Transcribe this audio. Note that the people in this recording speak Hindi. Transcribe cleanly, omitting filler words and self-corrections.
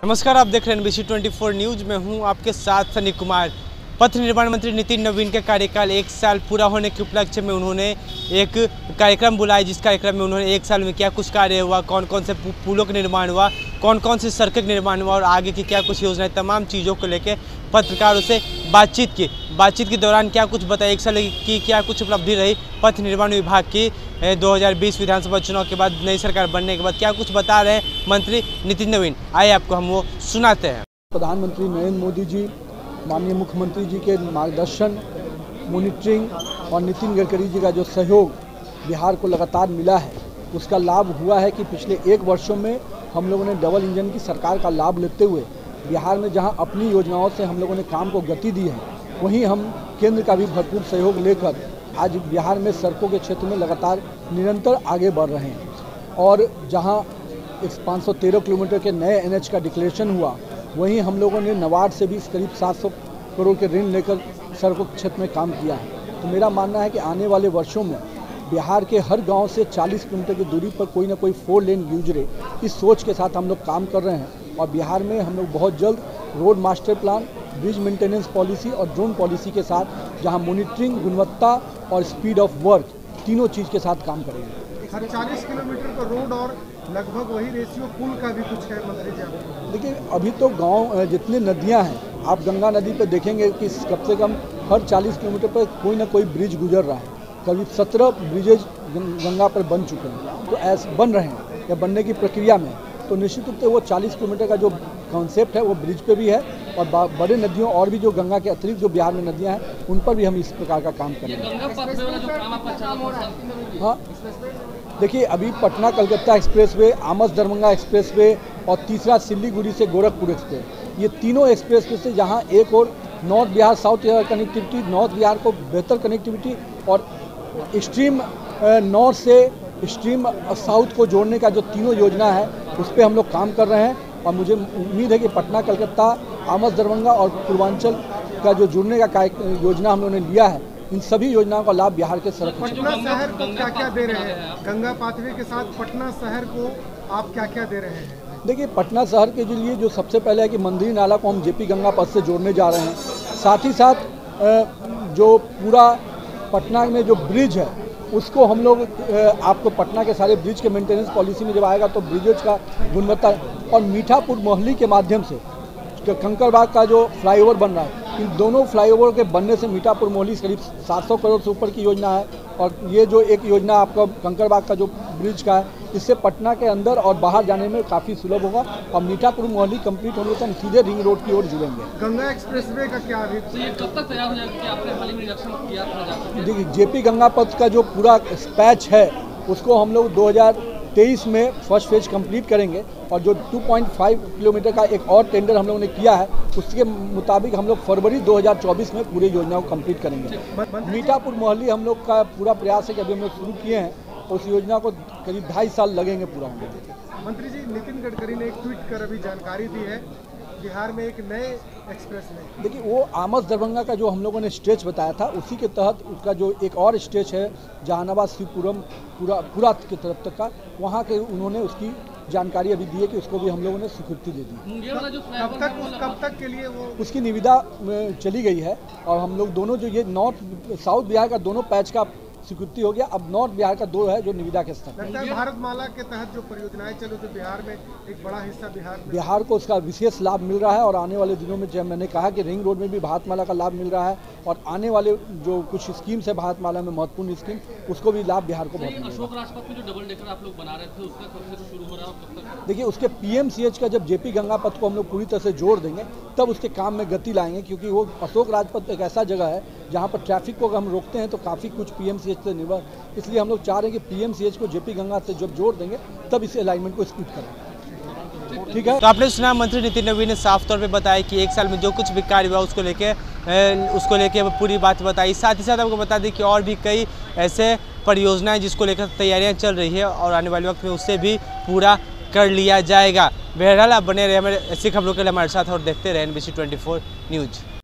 नमस्कार, आप देख रहे हैं NBC 24 न्यूज में हूं आपके साथ सनी कुमार। पथ निर्माण मंत्री नितिन नवीन के कार्यकाल 1 साल पूरा होने के उपलक्ष्य में उन्होंने एक कार्यक्रम बुलाया, जिस कार्यक्रम में उन्होंने 1 साल में क्या कुछ कार्य हुआ, कौन कौन से पुलों का निर्माण हुआ, कौन कौन से सड़कों का निर्माण हुआ और आगे की क्या कुछ योजनाएं, तमाम चीज़ों को लेकर पत्रकारों से बातचीत के दौरान क्या कुछ बताया, 1 साल की क्या कुछ उपलब्धि रही पथ निर्माण विभाग की 2020 विधानसभा चुनाव के बाद नई सरकार बनने के बाद क्या कुछ बता रहे हैं मंत्री नितिन नवीन। आइए आपको हम वो सुनाते हैं। प्रधानमंत्री नरेंद्र मोदी जी, माननीय मुख्यमंत्री जी के मार्गदर्शन, मॉनिटरिंग और नितिन गडकरी जी का जो सहयोग बिहार को लगातार मिला है, उसका लाभ हुआ है कि पिछले 1 वर्षों में हम लोगों ने डबल इंजन की सरकार का लाभ लेते हुए बिहार में जहां अपनी योजनाओं से हम लोगों ने काम को गति दी है, वहीं हम केंद्र का भी भरपूर सहयोग लेकर आज बिहार में सड़कों के क्षेत्र में लगातार निरंतर आगे बढ़ रहे हैं। और जहां 513 किलोमीटर के नए NH का डिक्लेरेशन हुआ, वहीं हम लोगों ने नबार्ड से भी करीब 700 करोड़ के ऋण लेकर सड़कों के क्षेत्र में काम किया है। तो मेरा मानना है कि आने वाले वर्षों में बिहार के हर गांव से 40 किलोमीटर की दूरी पर कोई ना कोई 4 लेन गुजरे, इस सोच के साथ हम लोग काम कर रहे हैं। और बिहार में हम लोग बहुत जल्द road master plan, bridge maintenance policy और ड्रोन पॉलिसी के साथ जहां मॉनिटरिंग, गुणवत्ता और स्पीड ऑफ वर्क तीनों चीज़ के साथ काम करेंगे। 40 किलोमीटर का रोड और लगभग वही रेशियो पुल का भी कुछ है मंत्री जी। देखिए, अभी तो गांव जितने नदियां हैं, आप गंगा नदी पर देखेंगे कि कम से कम हर 40 किलोमीटर पर कोई ना कोई ब्रिज गुजर रहा है। करीब 17 ब्रिजेज गंगा पर बन चुके हैं, तो ऐसे बन रहे हैं या बनने की प्रक्रिया में। तो निश्चित रूप से वो 40 किलोमीटर का जो कॉन्सेप्ट है वो ब्रिज पे भी है, और बड़े नदियों और भी जो गंगा के अतिरिक्त जो बिहार में नदियां हैं उन पर भी हम इस प्रकार का काम करेंगे। हाँ, देखिए, अभी पटना कलकत्ता एक्सप्रेसवे, आमस दरभंगा एक्सप्रेसवे और तीसरा सिल्लीगुड़ी से गोरखपुर एक्सप्रेस, ये तीनों एक्सप्रेसवे से जहाँ एक और north Bihar south Bihar connectivity, north Bihar को बेहतर कनेक्टिविटी और एक्सट्रीम नॉर्थ से एक्सट्रीम साउथ को जोड़ने का जो तीनों योजना है, उस पर हम लोग काम कर रहे हैं। और मुझे उम्मीद है कि पटना कलकत्ता, आमस दरभंगा और पूर्वांचल का जो जुड़ने का योजना हम लोगों ने लिया है, इन सभी योजनाओं का लाभ बिहार के सड़क पटना शहर को क्या क्या दे रहे हैं? गंगा पाथवे के साथ पटना शहर को आप क्या क्या दे रहे हैं? देखिए, पटना शहर के लिए जो सबसे पहले है कि मंदिर नाला को हम JP गंगा पथ से जोड़ने जा रहे हैं। साथ ही साथ जो पूरा पटना में जो ब्रिज है, उसको हम लोग आपको पटना के सारे ब्रिज के मेंटेनेंस पॉलिसी में जब आएगा तो ब्रिजेज का गुणवत्ता और मीठापुर मोहल्ली के माध्यम से कंकड़बाग का जो फ्लाईओवर बन रहा है, इन दोनों फ्लाईओवर के बनने से मीठापुर मोहल्ली करीब 700 करोड़ से ऊपर की योजना है। और ये जो एक योजना आपका कंकड़बाग का जो ब्रिज का है, इससे पटना के अंदर और बाहर जाने में काफ़ी सुलभ होगा। और मीठापुर मोहल्ली कंप्लीट होने से हम सीधे रिंग रोड की ओर जुड़ेंगे। गंगा एक्सप्रेसवे का क्या अभी तो ये कब तक तैयार हो जाएगा? आपने हाल ही में निरीक्षण किया था? देखिए, JP गंगा पथ का जो पूरा पैच है, उसको हम लोग 2023 में फर्स्ट फेज कंप्लीट करेंगे। और जो 2.5 किलोमीटर का एक और टेंडर हम लोगों ने किया है, उसके मुताबिक हम लोग फरवरी 2024 में पूरी योजना को कंप्लीट करेंगे। मीठापुर मोहल्ली हम लोग का पूरा प्रयास है कि अभी हम लोग शुरू किए हैं, उस योजना को करीब 2.5 साल लगेंगे पूरा होने। मंत्री जी, नितिन गडकरी ने एक ट्वीट कर अभी जानकारी दी है बिहार में एक नए एक्सप्रेस में। देखिए, वो आमस दरभंगा का जो हम लोगों ने स्ट्रेच बताया था, उसी के तहत उसका जो एक और स्ट्रेच है जहानाबाद शिवपुरम पूरा की तरफ तक का, वहाँ के उन्होंने उसकी जानकारी अभी दी है कि उसको भी हम लोगों ने स्वीकृति दे दी। कब तक के लिए वो उसकी निविदा चली गई है। और हम लोग दोनों जो ये नॉर्थ साउथ बिहार का दोनों पैच का स्वीकृति हो गया, अब नॉर्थ बिहार का 2 है जो निविदा के स्तर लगता है भारतमाला के तहत जो परियोजनाएं चलो, तो बिहार में एक बड़ा हिस्सा बिहार को उसका विशेष लाभ मिल रहा है। और आने वाले दिनों में जब मैंने कहा कि रिंग रोड में भी भारतमाला का लाभ मिल रहा है, और आने वाले जो कुछ स्कीम्स है भारतमाला में महत्वपूर्ण स्कीम, उसको भी लाभ बिहार को बहुत। अशोक राजपथ में जो डबल डेकर आप लोग बना रहे थे, उसका कब से शुरू हो रहा है, कब तक? देखिए, उसके PMCH का जब JP गंगा पथ को हम लोग पूरी तरह से जोड़ देंगे, तब उसके काम में गति लाएंगे। क्योंकि वो अशोक राजपथ एक ऐसा जगह है जहाँ पर ट्रैफिक को हम रोकते हैं तो काफ़ी कुछ PMCH से निर्भर, इसलिए हम लोग चाह रहे हैं कि PMCH को JP गंगा से जब जोड़ देंगे तब इस अलाइनमेंट को स्पीड करेंगे। ठीक है। तो आपने सुना, मंत्री नितिन नवीन ने साफ तौर पे बताया कि 1 साल में जो कुछ भी कार्य हुआ उसको लेके पूरी बात बताई। साथ ही साथ आपको बता दें कि और भी कई ऐसे परियोजनाएं जिसको लेकर तैयारियां चल रही है और आने वाले वक्त में उससे भी पूरा कर लिया जाएगा। बहरहाल आप बने रहे हमारे ऐसी खबरों के लिए हमारे साथ और देखते रहे NBC 24 न्यूज़।